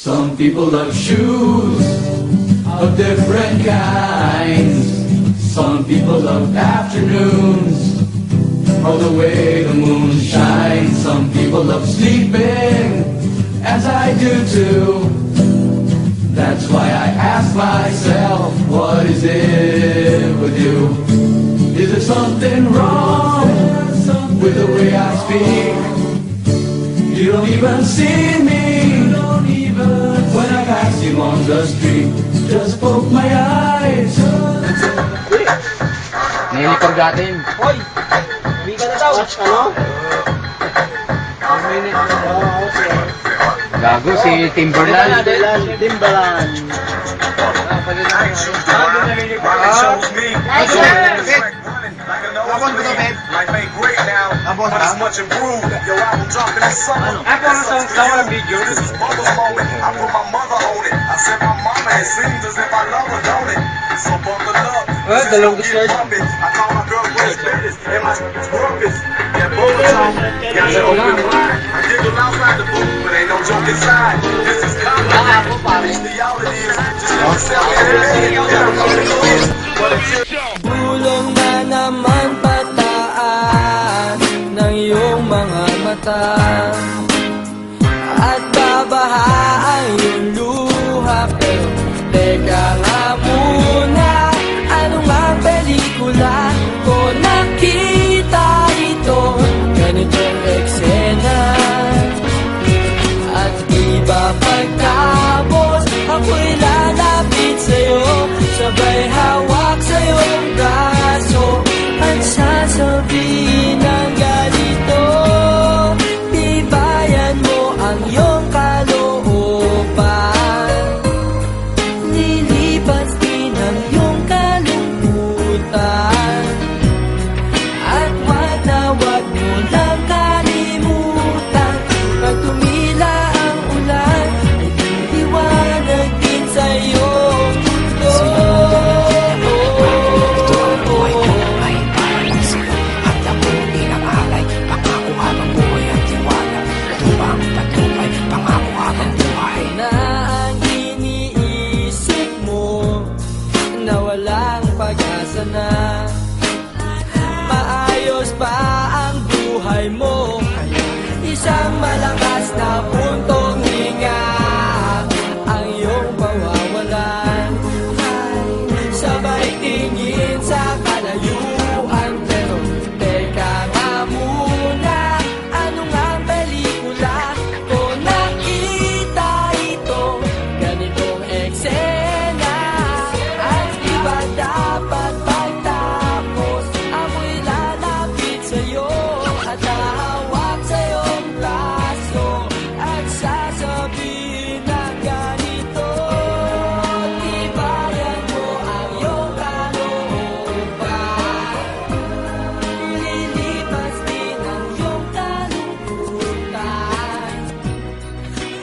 Some people love shoes of different kinds. Some people love afternoons or the way the moon shines. Some people love sleeping, as I do too. That's why I ask myself, what is it with you? Is there something wrong with the way I speak? You don't even see me when I pass you on the street. Just poke my eyes. Niliporgatin. Hoy! Uwi ka na daw. Ano? Gago si Timberland. Timberland. Abon ko to, babe. Abon ka? Ako ang song ng video. Dalawang gusto yun. Bulong na naman pataan ng iyong mga mata at babaha ang iyong luha. Pero teka nga muna, ano nga pelikula ko nakita ito? Ganitong eksena at iba pagtapos ako'y lalapit sa'yo, sabay hawak sa iyong braso at sasabihin ng ganito, tibayan mo ang iyong kalooban, lilipas din ang iyong kalungkutan, at wag na wag mo lang kalimutan, pag tumila ang ulan ay liliwanag din sa iyong mundo. Na ang iniisip mo na walang pag-asa na, maayos pa ang buhay mo, isang malakas na puntong hinga ang iyong pawawalan. Sabay tingin sa kalayuan, pero teka nga muna, ano nga ang pelikula ko nakita ito? Ganitong eksena at iba dapat pagtapos ako'y lalapit sa'yo at hahawak sa iyong braso at sasabihin ng ganito, tibayan mo ang iyong kalooban, lilipas din ang iyong kalungkutan,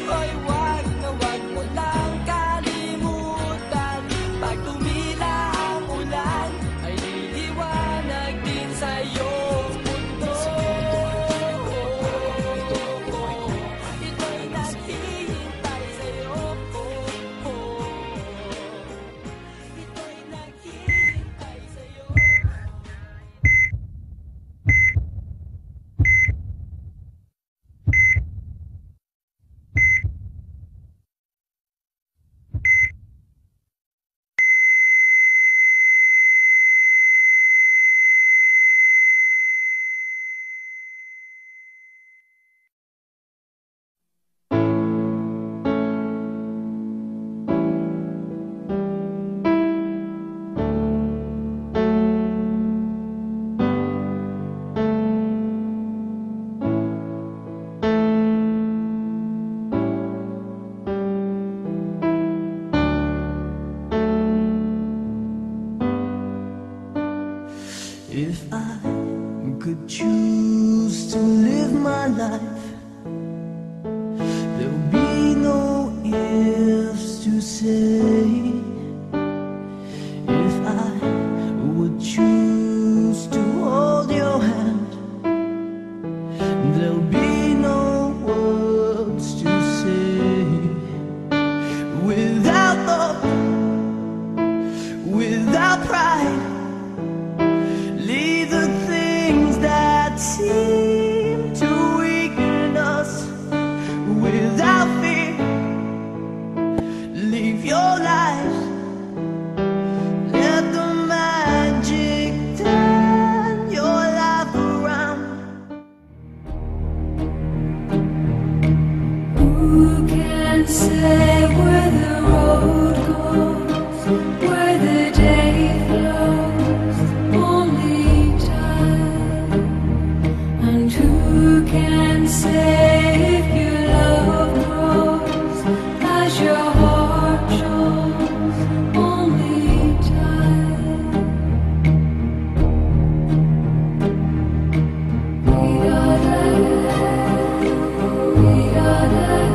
hoy wag na wag mo lang kalimutan, pag tumila ang ulan ay liliwanag din sa iyong mundo. Ito'y naghihintay sa'yo. Ito'y naghihintay sa'yo. If I could choose to live my life, there'll be no ifs to say. If I would choose to hold your hand, there'll be no words to say. And who can say if your love grows as your heart shows? Only time. We are there. We are there.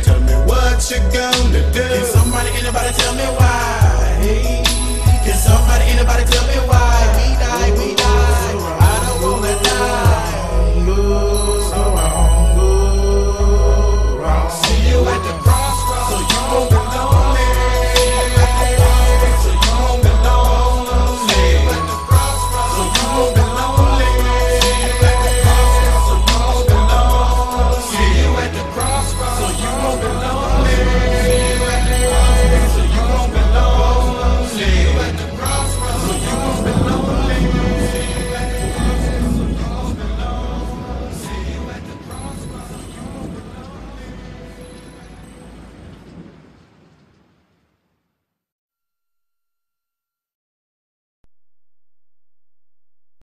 Tell me what you gonna do. Can somebody, anybody tell me what